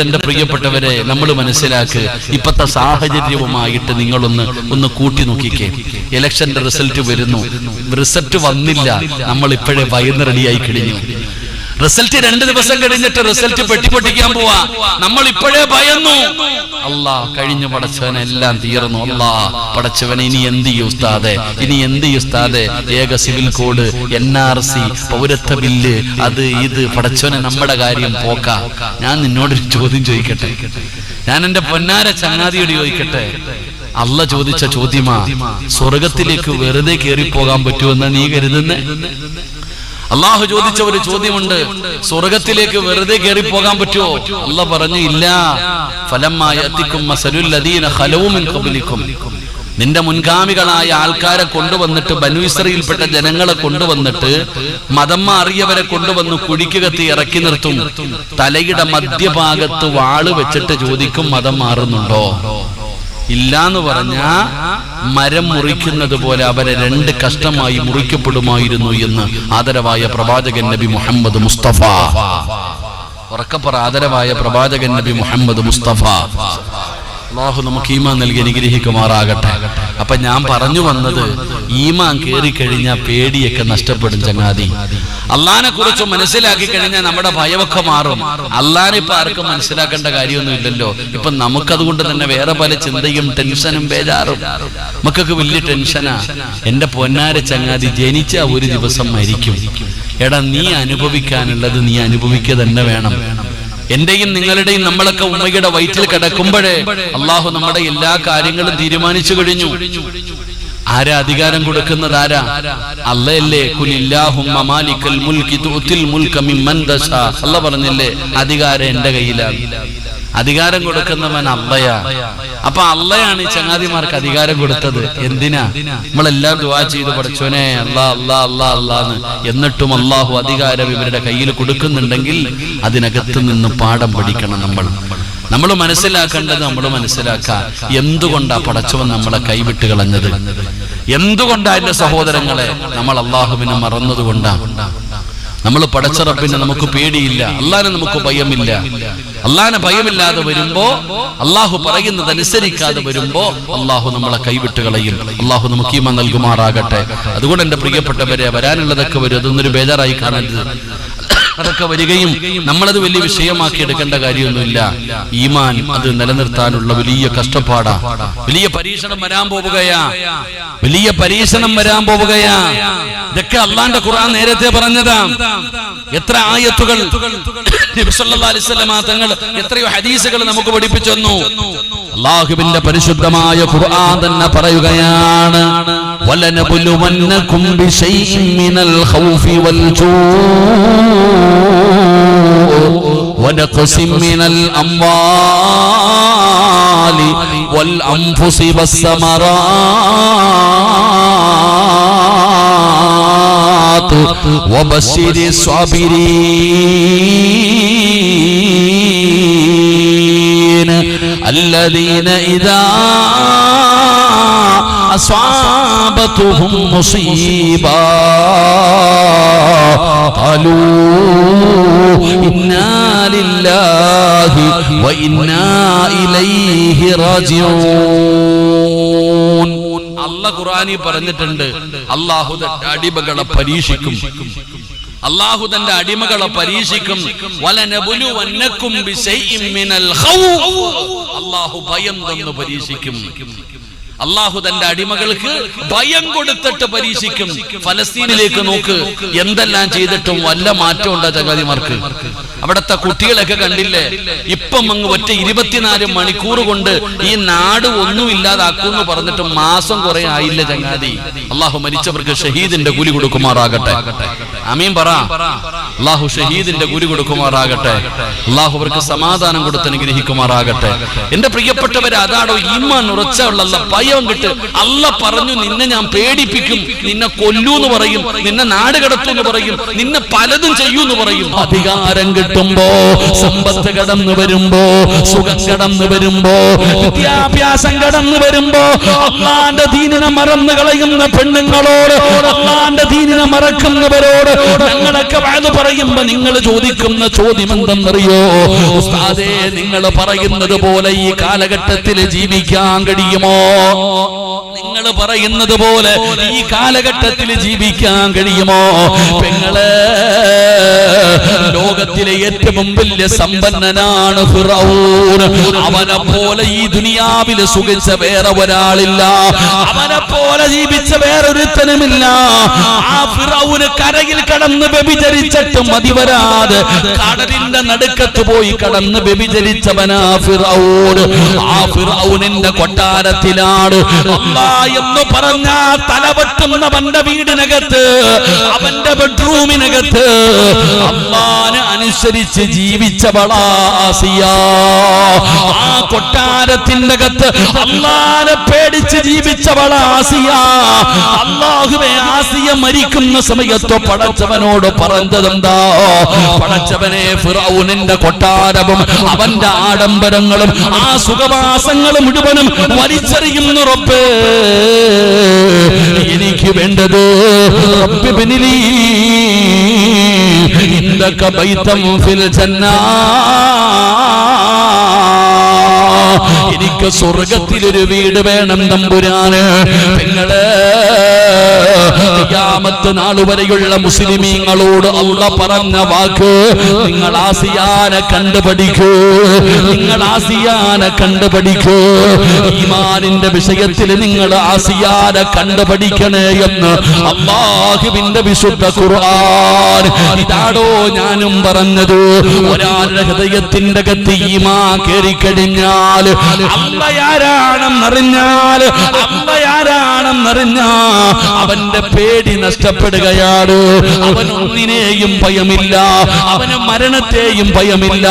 എന്റെ പ്രിയപ്പെട്ടവരെ, നമ്മൾ മനസ്സിലാക്ക്, ഇപ്പത്തെ സാഹചര്യവുമായിട്ട് നിങ്ങളൊന്ന് കൂട്ടി നോക്കിക്കേ. ഇലക്ഷന്റെ റിസൾട്ട് വരുന്നു, റിസൾട്ട് വന്നില്ല, നമ്മൾ ഇപ്പോഴേ ഭയന്ന് റെഡിയായി കഴിഞ്ഞു. റിസൾട്ട് 2 ദിവസം കഴിഞ്ഞിട്ട് റിസൾട്ട് പെട്ടിപ്പൊട്ടിക്കാൻ പോവാ, നമ്മൾ ഇപ്പോഴേ ഭയന്നു. അല്ലാ, കഴിഞ്ഞു പടച്ചവനെ, എല്ലാം തീർന്നു. അല്ലാ പടച്ചവനെ, ഇനി എന്ത് ഉസ്താദെ, ഇനി എന്ത് ഉസ്താദെ, ഏക സിവിൽ കോഡ്, NRC, പൗരത്വ ബില്ല്, അത് ഇത്, പടച്ചവനെ നമ്മുടെ കാര്യം പോക്ക. ഞാൻ നിന്നോടൊരു ചോദ്യം ചോദിക്കട്ടെ, ഞാൻ എന്റെ പൊന്നാര ചങ്ങാതിയോട് ചോദിക്കട്ടെ. അല്ല ചോദിച്ച ചോദ്യമാ, സ്വർഗത്തിലേക്ക് വെറുതെ കയറിപ്പോകാൻ പറ്റുമെന്ന് നീ കരുതുന്നേ? അള്ളാഹു ചോദിച്ച ഒരു ചോദ്യമുണ്ട്, സ്വർഗത്തിലേക്ക് വെറുതെ കയറി പോകാൻ പറ്റുമോ? അല്ലാഹ് പറഞ്ഞു, ഇല്ല. ഫലമ്മാ യഅതികും മസലുൽ ലദീന ഖലൂ മിൻ ഖബ്ലികും, നിന്റെ മുൻഗാമികളായ ആൾക്കാരെ കൊണ്ടുവന്നിട്ട്, ബനു ഇസ്രായേൽപ്പെട്ട ജനങ്ങളെ കൊണ്ടുവന്നിട്ട്, മതം മാറിയവരെ കൊണ്ടുവന്ന് കുഴിക്ക് കത്തി ഇറക്കി നിർത്തും. തലയുടെ മധ്യഭാഗത്ത് വാള് വെച്ചിട്ട് ചോദിക്കും, മതം മാറുന്നുണ്ടോ? ഇല്ലാന്ന് പറഞ്ഞാ മരം മുറിക്കുന്നത് പോലെ അവരെ 2 കഷ്ടമായി മുറിക്കപ്പെടുമായിരുന്നു എന്ന് ആദരവായ പ്രവാചകൻ നബി മുഹമ്മദ് മുസ്തഫ. ഉറക്കപ്പറ, ആദരവായ പ്രവാചകൻ നബി മുഹമ്മദ് മുസ്തഫ. അല്ലാഹു നമുക്ക് ഈമാൻ നൽകി അനുഗ്രഹിക്കുമാറാകട്ടെ. അപ്പൊ ഞാൻ പറഞ്ഞു വന്നത്, ഈമാൻ കേറിക്കഴിഞ്ഞാൽ പേടിയൊക്കെ നഷ്ടപ്പെടും ചങ്ങാതി. അള്ളാനെ കുറിച്ച് മനസ്സിലാക്കി കഴിഞ്ഞാൽ നമ്മുടെ ഭയമൊക്കെ മാറും. അള്ളാനെ ഇപ്പൊ ആർക്കും മനസ്സിലാക്കേണ്ട കാര്യമൊന്നും ഇല്ലല്ലോ. ഇപ്പൊ നമുക്കതുകൊണ്ട് തന്നെ വേറെ പല ചിന്തയും ടെൻഷനും ബേജാറും, നമുക്കൊക്കെ വലിയ ടെൻഷനാ. എന്റെ പൊന്നാര ചങ്ങാതി, ജനിച്ച ഒരു ദിവസം മരിക്കും. എടാ, നീ അനുഭവിക്കാനുള്ളത് നീ അനുഭവിക്കുക തന്നെ വേണം. എന്റെയും നിങ്ങളുടെയും, നമ്മളൊക്കെ ഉമ്മയുടെ വയറ്റിൽ കിടക്കുമ്പോഴേ അള്ളാഹു നമ്മുടെ എല്ലാ കാര്യങ്ങളും തീരുമാനിച്ചു കഴിഞ്ഞു. ആരാ അധികാരം കൊടുക്കുന്നത്? ആരാ? അല്ലാഹല്ലേ. ഖുലില്ലാഹുമ്മ മാലിക്കൽ മുൽകി തുഅതിൽ മുൽക മിമ്മൻ തശാ. അല്ലാഹ് പറഞ്ഞില്ലേ, അധികാരം എന്റെ കയ്യിലാണ്. അധികാരം കൊടുക്കുന്നവൻ അള്ളയാ. അപ്പൊ അള്ളയാണ് ഈ ചങ്ങാതിമാർക്ക് അധികാരം കൊടുത്തത്. എന്തിനാ? നമ്മളെല്ലാം ദുആ ചെയ്ത്, പഠിച്ചോനെ അല്ലാ അല്ലാ അല്ലാ അല്ലാന്ന്. എന്നിട്ടും അള്ളാഹു അധികാരം ഇവരുടെ കയ്യിൽ കൊടുക്കുന്നുണ്ടെങ്കിൽ അതിനകത്ത് നിന്ന് പാഠം പഠിക്കണം. നമ്മൾ മനസ്സിലാക്കേണ്ടത് നമ്മൾ മനസ്സിലാക്കാം. എന്തുകൊണ്ടാ പടച്ചവൻ നമ്മളെ കൈവിട്ട് കളഞ്ഞത്? എന്തുകൊണ്ടാ എന്റെ സഹോദരങ്ങളെ നമ്മൾ അള്ളാഹുവിനെ മറന്നതുകൊണ്ടാ? നമ്മൾ പടച്ച റബ്ബിനെ നമുക്ക് പേടിയില്ല, അള്ളാനെ നമുക്ക് ഭയമില്ല. അള്ളാനെ ഭയമില്ലാതെ വരുമ്പോ, അള്ളാഹു പറയുന്നത് അനുസരിക്കാതെ വരുമ്പോ അള്ളാഹു നമ്മളെ കൈവിട്ട് കളയും. അള്ളാഹു നമുക്ക് ഈമാൻ നൽകുമാറാകട്ടെ. അതുകൊണ്ട് എന്റെ പ്രിയപ്പെട്ടവരെ, വരാനുള്ളതൊക്കെ വരും, അതൊന്നൊരു ബേജാറായി കാണരുത്. അതൊക്കെ വരികയും നമ്മളത് വലിയ വിഷയമാക്കി എടുക്കേണ്ട കാര്യമൊന്നുമില്ല. ഈമാൻ അത് നിലനിർത്താനുള്ള വലിയ കഷ്ടപ്പാടാ. വലിയ പരീക്ഷണം വരാൻ പോവുകയാ, വലിയ പരീക്ഷണം വരാൻ പോവുകയാ. ഇതൊക്കെ അള്ളാന്റെ ഖുർആൻ നേരത്തെ പറഞ്ഞതാ. എത്ര ആയത്തുകൾ നബി സല്ലല്ലാഹു അലൈഹി വസല്ലം തങ്ങൾ, എത്രയോ ഹദീസുകൾ നമുക്ക് പഠിപ്പിച്ചു തന്നു. അല്ലാഹുവിന്റെ പരിശുദ്ധമായ ഖുർആൻ തന്നെ പറയുകയാണ്, വലനബുലുവന്നകും ബിശൈഇൻ മിനൽ ഖൗഫി വൽ വനഖസിം മിനൽ അംവാലി വൽ അൻഫുസി വസ്സമറാത്ത് വബശ്ശിരി സ്വാബിരീൻ الذين إذا أصابتهم مصيبة قالوا إنا لله وإنا إليه راجعون. അല്ലാഹു ഖുർആനിൽ പറഞ്ഞിട്ടുണ്ട്, അല്ലാഹു തന്റെ അടിമകളെ പരീക്ഷിക്കും. അല്ലാഹു തന്റെ അടിമകളെ പരീക്ഷിക്കും. വലനബുലുവന്നകും ബിശൈഇൻ മിനൽ ഖൗഫ്, അല്ലാഹു ഭയം തന്നു പരീക്ഷിക്കും. അല്ലാഹു തന്റെ അടിമകൾക്ക് ഭയം കൊടുത്തിട്ട് പരീക്ഷിക്കും. ഫലസ്തീനിലേക്ക് നോക്ക്, എന്തെല്ലാം ചെയ്തിട്ടും വല്ല മാറ്റം ഉണ്ടോ ചങ്ങാതിമാർക്ക്? അവിടത്തെ കുട്ടികളൊക്കെ കണ്ടില്ലേ, ഇപ്പം അങ്ങ് ഒറ്റ 24 മണിക്കൂർ കൊണ്ട് ഈ നാട് ഒന്നുമില്ലാതാക്കൂന്ന് പറഞ്ഞിട്ട് മാസം കുറെ ആയില്ല ചങ്ങാതി. അള്ളാഹു മരിച്ചവർക്ക് ഷഹീദിന്റെ കൂലി കൊടുക്കുമാറാകട്ടെ. ആമീൻ പറ. അള്ളാഹു ഷഹീദിന്റെ കൂലി കൊടുക്കുമാറാകട്ടെ. അള്ളാഹു അവർക്ക് സമാധാനം കൊടുത്ത് അനുഗ്രഹിക്കുമാറാകട്ടെ. എന്റെ പ്രിയപ്പെട്ടവരെ, അതാണോ ഈമാൻ ഉറച്ചുള്ള ഭയം കിട്ട്. അല്ല പറഞ്ഞു, നിന്നെ ഞാൻ പേടിപ്പിക്കും, നിന്നെ കൊല്ലൂന്ന് പറയും, നിന്നെ നാട് കടത്തുന്ന് പറയും, നിന്നെ പലതും ചെയ്യൂന്ന് പറയും. അധികാരം കിട്ടുമ്പോ, സമ്പത്ത് കടന്നു വരുമ്പോ, സുഖം കടന്നു വരുമ്പോ, വിദ്യാഭ്യാസം കടന്നു വരുമ്പോ, അള്ളാന്റെ ദീനിനെ മറന്നു കളയുന്ന പെണ്ണുങ്ങളോട്, അള്ളാന്റെ ദീനിനെ മറക്കുന്നവരോട് ഞങ്ങളൊക്കെ വാഴ്ന്നു പറയുമ്പോ നിങ്ങൾ ചോദിക്കുന്ന ചോദ്യം എന്തെന്നറിയോ? ഉസ്താദേ, നിങ്ങൾ പറയുന്നത് പോലെ ഈ കാലഘട്ടത്തിൽ ജീവിക്കാൻ കഴിയുമോ? നിങ്ങൾ പറയുന്നത് പോലെ ഈ കാലഘട്ടത്തിൽ ജീവിക്കാൻ കഴിയുമോ? പെങ്ങളെ, ലോകത്തിലെ ഏറ്റവും വലിയ സമ്പന്നനാണ് ഫിറഔൻ. അവനെ പോലെ ഈ ദുനിയാവിൽ സുഖിച്ച വേറെ ഒരാളില്ല. അവനെ പോലെ ജീവിച്ച വേറൊരുത്തനുമില്ല. ആ ഫിറഔന് കരയിൽ കടന്ന് വ്യഭിചരിച്ചിട്ട് മതിവരാതെ കടലിന്റെ നടുക്കത്ത് പോയി കടന്ന് വ്യഭിചരിച്ചവനാ ഫിറഔൻ. ആ ഫിറഔനിന്റെ കൊട്ടാരത്തിലാണ് അല്ലാഹ് എന്ന് പറഞ്ഞ തലവെട്ടുന്നവന്റെ വീടിനകത്ത്, അവന്റെ ബെഡ്റൂമിനകത്ത് അല്ലാഹനെ അനുസരിച്ച് ജീവിച്ചവളാ ആസിയ. ആ കൊട്ടാരത്തിന്റെ അകത്ത് അല്ലാഹനെ പേടിച്ച് ജീവിച്ചവളാ ആസിയ. അല്ലാഹുവേ, ആസിയ മരിക്കുന്ന സമയത്ത് പടച്ചവനോട് പറഞ്ഞതെന്താ? പടച്ചവനെ, ഫിറഔനിന്റെ കൊട്ടാരവും അവന്റെ ആഡംബരങ്ങളും ആ സുഖവാസങ്ങളും മുഴുവനും വലിച്ചെറിയുന്നു റബ്ബേ. എനിക്ക് വേണ്ടത് റബ്ബി ബിനിലി ഇൻദക ബൈതം ഫിൽ ജന്ന. എനിക്ക് സ്വർഗത്തിലൊരു വീട് വേണം തമ്പുരാന്. പെങ്ങളെ, ഖിയാമത്ത് നാൾ വരെയുള്ള മുസ്ലിമീങ്ങളോട് അല്ലാഹ് പറഞ്ഞ വാക്ക്, നിങ്ങൾ ആസിയാനെ കണ്ടുപഠിക്കൂ, നിങ്ങൾ ആസിയാനെ കണ്ടുപഠിക്കൂ. ഈമാനിന്റെ വിഷയത്തിൽ നിങ്ങൾ ആസിയാനെ കണ്ടുപഠിക്കണേ എന്ന് അല്ലാഹുവിന്റെ വിശുദ്ധ ഖുർആൻ. ഇതാടോ ഞാനും പറഞ്ഞത്. ഒരാളുടെ ഹൃദയത്തിന്റെ അകത്ത് ഈമാൻ കേറിക്കഴിഞ്ഞാൽ, അല്ലാഹയാരാണെന്നറിഞ്ഞാൽ, അല്ലാഹയാരാണെന്നറിഞ്ഞാ അവന്റെ പേടി നഷ്ടപ്പെടുകയാണ്. അവനൊന്നിനെയും ഭയമില്ല, അവന് മരണത്തെയും ഭയമില്ല,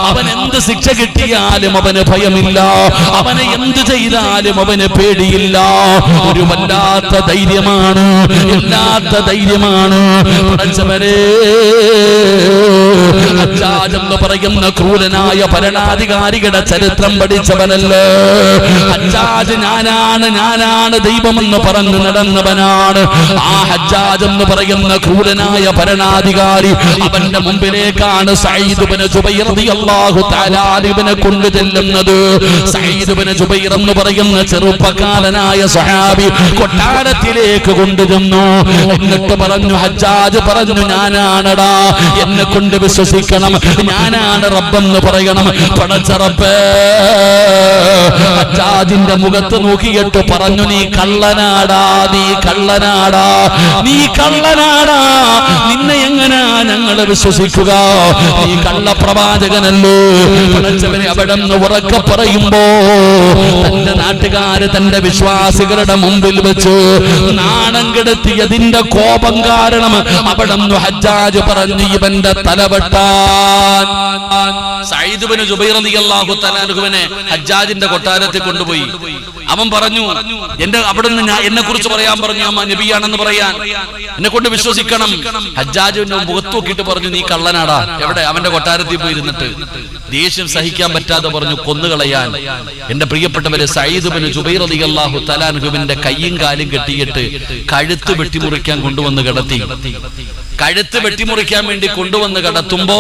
അവൻ എന്ത് ശിക്ഷ കിട്ടിയാലും അവന് ഭയമില്ല, അവനെ എന്ത് ചെയ്താലും അവന് പേടിയില്ല. ഒരു വല്ലാത്ത ധൈര്യമാണ്, വല്ലാത്ത ധൈര്യമാണ്. പടച്ചവനെ, ഹജ്ജാജ് എന്ന് പറയുന്ന ക്രൂരനായ ഭരണാധികാരികളുടെ ചരിത്രം പഠിച്ചവനല്ലേ ഹജ്ജാജ്. ഞാനാണ് ദൈവമെന്ന് പറഞ്ഞു നടന്നവനാണ്. ആ ഹജ്ജാജ് എന്ന് പറയുന്ന ക്രൂരനായ ഭരണാധികാരി, അവന്റെ മുമ്പിലേക്കാണ് സഈദ് ഇബ്നു ജുബൈർ റളിയല്ലാഹു തആല അൻഹുവിനെ കൊണ്ടു ചെല്ലുന്നത്. സഈദ് ഇബ്നു ജുബൈർ എന്ന് പറയുന്ന ചെറുപ്പക്കാരനായ സ്വഹാബി കൊട്ടാരത്തിലേക്ക് കൊണ്ടുചെന്നു. എന്നിട്ട് പറഞ്ഞു, ഹജ്ജാജ് പറഞ്ഞു, ഞാനാണടാ, എന്നെ കൊണ്ട് വിശ്വസിക്കണം, ഞാനാണ് റബ്ബെന്ന് പറയണം. പടച്ച റബ്ബേ. ഹജ്ജാജിന്റെ മുഖത്ത് നോക്കിയിട്ട് പറഞ്ഞു, നീ കള്ളനാടാ, നീ കള്ളനാടാ, നീ കള്ളനാടാ, നിന്നെ എങ്ങനാ ഞങ്ങൾ വിശ്വസിക്കുക? നീ കള്ളപ്രവാചകനല്ലോ. പടച്ചവനെ അവിടെ നിന്ന് ഉറക്കെ പറയുമ്പോ തന്റെ നാട്ടുകാര്, തന്റെ വിശ്വാസികളുടെ മുമ്പിൽ വെച്ച് നാണം കെടുത്തിയതിന്റെ കോപം കാരണം അവിടെ നിന്ന് ഹജ്ജാജ് പറഞ്ഞു, ഇവന്റെ തലവെട്ടാൻ. സഈദ് ഇബ്നു ജുബൈർ റളിയല്ലാഹു തആല അൻഹുവിനെ ഹജ്ജാജിന്റെ കൊട്ടാരത്തിൽ കൊണ്ടുപോയി. അവൻ പറഞ്ഞു, അവിടെ നിന്ന് എന്നെ കുറിച്ച് പറയാൻ പറഞ്ഞു, അമ്മ നബിയാണെന്ന് പറയാൻ, എന്നെ കൊണ്ട് വിശ്വസിക്കണം. ഹജ്ജാജിന്റെ മുഖത്ത് നോക്കിയിട്ട് പറഞ്ഞു, നീ കള്ളനാടാ. എവിടെ? അവന്റെ കൊട്ടാരത്തിൽ പോയി ഇരുന്നിട്ട് ദേഷ്യം സഹിക്കാൻ പറ്റാതെ പറഞ്ഞു, കൊന്നുകളയാൻ. എന്റെ പ്രിയപ്പെട്ടവരെ, സഈദ് ഇബ്നു ജുബൈർ റളിയല്ലാഹു തആല അൻഹുവിന്റെ കയ്യും കാലും കെട്ടിയിട്ട് കഴുത്ത് വെട്ടിമുറിക്കാൻ കൊണ്ടുവന്ന് കിടത്തി. കഴുത്ത് വെട്ടിമുറിക്കാൻ വേണ്ടി കൊണ്ടുവന്ന് കിടത്തുമ്പോ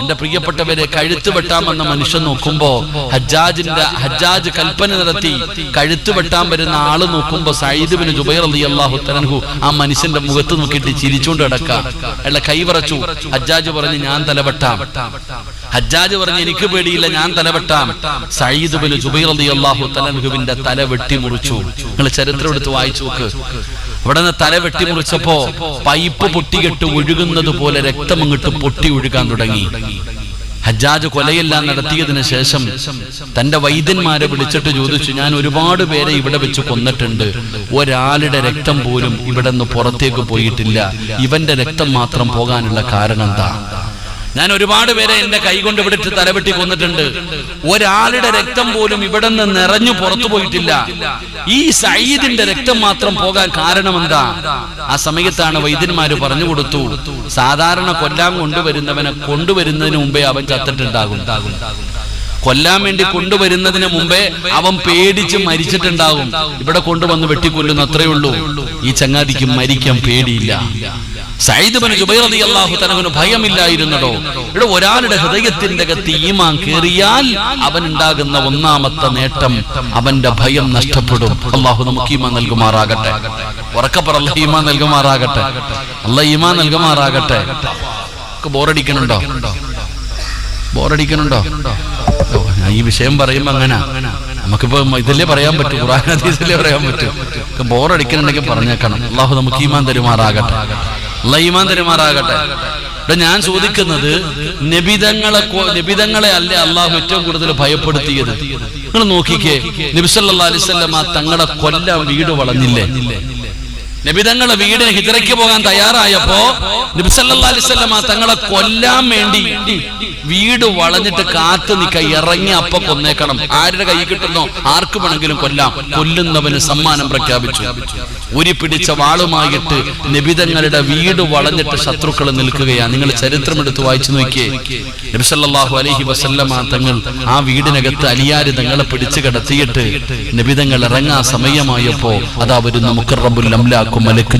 എന്റെ പ്രിയപ്പെട്ടവരെ, കഴുത്ത് വെട്ടാമെന്ന മനുഷ്യൻ നോക്കുമ്പോ ഹജ്ജാജ് കൽപ്പന നടത്തി കഴുത്ത് വെട്ടാൻ വരുന്ന ആള് നോക്കുമ്പോ സഈദ് ഇബ്നു ജുബൈർ റളിയല്ലാഹു തആല അൻഹു ആ മനുഷ്യന്റെ മുഖത്ത് നോക്കിയിട്ട് ചിരിച്ചുകൊണ്ട് കിടക്കാം. അയാളെ കൈവറച്ചു. ഹജ്ജാജ് പറഞ്ഞു, ഞാൻ തലവെട്ടാം. ഹജ്ജാജ് പറഞ്ഞു, എനിക്ക് പേടിയില്ല, ഞാൻ തലവെട്ടാം. സഈദ് ഇബ്നു ജുബൈർ റളിയല്ലാഹു തആല അൻഹുവിന്റെ തല വെട്ടിമുറിച്ചു. നിങ്ങൾ ചരിത്രം എടുത്ത് വായിച്ചു നോക്ക്. അവിടെ നിന്ന് തല വെട്ടിമുറിച്ചപ്പോ പൈപ്പ് പൊട്ടികെട്ട് ഒഴുകുന്നത് പോലെ രക്തം അങ്ങോട്ട് പൊട്ടി ഒഴുകാൻ തുടങ്ങി. ഹജ്ജാജ് കൊലയെല്ലാം നടത്തിയതിനു ശേഷം തന്റെ വൈദ്യന്മാരെ വിളിച്ചിട്ട് ചോദിച്ചു, ഞാൻ ഒരുപാട് പേരെ ഇവിടെ വെച്ച് കൊന്നിട്ടുണ്ട്, ഒരാളുടെ രക്തം പോലും ഇവിടെ നിന്ന് പുറത്തേക്ക് പോയിട്ടില്ല, ഇവന്റെ രക്തം മാത്രം പോകാനുള്ള കാരണം എന്താ? ഞാൻ ഒരുപാട് പേരെ എന്റെ കൈകൊണ്ട് ഇവിടിട്ട് തലവെട്ടി കൊന്നിട്ടുണ്ട്, ഒരാളുടെ രക്തം പോലും ഇവിടെ നിന്ന് നിറഞ്ഞു പുറത്തു പോയിട്ടില്ല, ഈ സഈദിന്റെ രക്തം മാത്രം പോകാൻ കാരണം എന്താ? ആ സമയത്താണ് വൈദ്യന്മാര് പറഞ്ഞു കൊടുത്തു, സാധാരണ കൊല്ലാൻ കൊണ്ടുവരുന്നവനെ കൊണ്ടുവരുന്നതിന് മുമ്പേ അവൻ ചത്തിട്ടുണ്ടാകും. കൊല്ലാൻ വേണ്ടി കൊണ്ടുവരുന്നതിന് മുമ്പേ അവൻ പേടിച്ച് മരിച്ചിട്ടുണ്ടാകും. ഇവിടെ കൊണ്ടുവന്ന് വെട്ടിക്കൊല്ലുന്ന അത്രേ ഉള്ളൂ. ഈ ചങ്ങാതിക്ക് മരിക്കാൻ പേടിയില്ല. സഈദ് ഇബ്നു ജുബൈർ റളിയല്ലാഹു തആല ഭയമില്ലായിരുന്നടോ. ഇവിടെ ഒരാളുടെ ഹൃദയത്തിന്റെ അകത്ത് ഈമാൻ കേറിയാൽ അവനുണ്ടാകുന്ന ഒന്നാമത്തെ നേട്ടം അവന്റെ ഭയം നഷ്ടപ്പെടും. അല്ലാഹു നമുക്ക് ഈമാൻ നൽകുമാറാകട്ടെ. ഉറക്കെ പറ, അല്ലാഹു ഈമാൻ നൽകുമാറാകട്ടെ. അല്ലാഹു ഈമാൻ നൽകുമാറാകട്ടെ. ബോറടിക്കണുണ്ടോ? ബോറടിക്കണുണ്ടോ? ഈ വിഷയം പറയുമ്പോ അങ്ങനെ നമുക്കിപ്പോ ഇതല്ലേ പറയാൻ പറ്റും, ഖുർആൻ ഹദീസല്ലേ പറയാൻ പറ്റും. ബോറടിക്കണുണ്ടെങ്കിൽ പറഞ്ഞേക്കണം. അല്ലാഹു നമുക്ക് ഈമാൻ തരുമാറാകട്ടെ. അല്ലാഹു ഈമാൻ തരുമാറാകട്ടെ. ഇവിടെ ഞാൻ ചോദിക്കുന്നത്, നബിതങ്ങളെ അല്ലേ അള്ളാഹു ഏറ്റവും കൂടുതൽ ഭയപ്പെടുത്തിയത്? നിങ്ങൾ നോക്കിക്കേ, നബി സല്ലല്ലാഹു അലൈഹി വസല്ലം തങ്ങളെ കൊല്ലാൻ വീട് വളഞ്ഞില്ലേ? നബിതങ്ങളെ വീടിന് ഹിജ്റയ്ക്ക് പോകാൻ തയ്യാറായപ്പോ നബി സല്ലല്ലാഹു അലൈഹി വസല്ലം തങ്ങളെ കൊല്ലാൻ വേണ്ടി വീട് വളഞ്ഞിട്ട് കാത്തു നിൽക്ക, ഇറങ്ങി അപ്പൊ കൊന്നേക്കണം. ആരുടെ കൈ കിട്ടുന്നോ ആർക്ക് വേണമെങ്കിലും കൊല്ലാം. കൊല്ലുന്നവന് സമ്മാനം പ്രഖ്യാപിച്ചു. ഉരി പിടിച്ച വാളുമായിട്ട് നബിതങ്ങളുടെ വീട് വളഞ്ഞിട്ട് ശത്രുക്കൾ നിൽക്കുകയാണ്. നിങ്ങൾ ചരിത്രം എടുത്ത് വായിച്ചു നോക്കിയേ. നബി സല്ലല്ലാഹു അലൈഹി വസല്ലം തങ്ങൾ ആ വീടിനകത്ത് അലിയാര് തങ്ങളെ പിടിച്ചു കിടത്തിയിട്ട് നബിതങ്ങൾ ഇറങ്ങാൻ സമയമായപ്പോ അതാ വരുന്ന മുഖറബുൽ അംലാഖ് മലക്ക്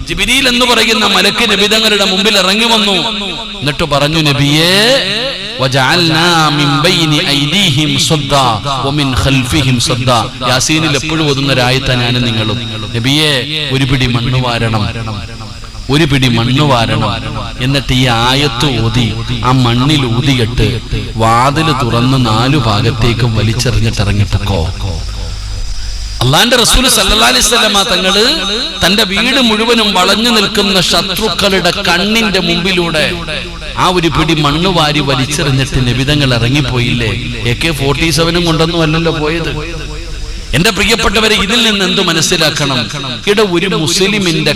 ജിബ്രീൽ എന്ന് പറയുന്ന മലക്ക് നബിതങ്ങളുടെ മുമ്പിൽ ഇറങ്ങി വന്നു. എന്നിട്ട് പറഞ്ഞു, നബിയേ, വജഅൽനാ മിൻ ബൈനി ഐദീഹിം സദ്ദാ വമിൻ ഖൽഫിഹിം സദ്ദാ. യാസീനിൽ എപ്പോഴും ഓതുന്ന ഒരായത്താണ് ഞാനും നിങ്ങളും. നബിയേ, ഒരു പിടി മണ്ണ് വാരണം, ഒരു പിടി മണ്ണ് വാരണം. എന്നിട്ട് ഈ ആയത്ത് ഓതി ആ മണ്ണിൽ ഊതിയിട്ട് വാതിൽ തുറന്ന് 4 ഭാഗത്തേക്കും വലിച്ചെറിഞ്ഞിട്ട് ഇറങ്ങിപ്പോക്കോ. അള്ളാന്റെ റസൂൽ സല്ലല്ലാഹു അലൈഹി വസല്ലം തങ്ങള് തന്റെ വീട് മുഴുവനും വളഞ്ഞു നിൽക്കുന്ന ശത്രുക്കളുടെ കണ്ണിന്റെ മുമ്പിലൂടെ ആ ഒരു പിടി മണ്ണ് വാരി വലിച്ചെറിഞ്ഞിട്ട് നബിതങ്ങൾ ഇറങ്ങിപ്പോയില്ലേ? AK-47 കൊണ്ടൊന്നും അല്ലല്ലോ പോയത്. എന്റെ പ്രിയപ്പെട്ടവരെ, ഇതിൽ നിന്ന് എന്ത് മനസ്സിലാക്കണം? ഇവിടെ ഒരു മുസ്ലിമിന്റെ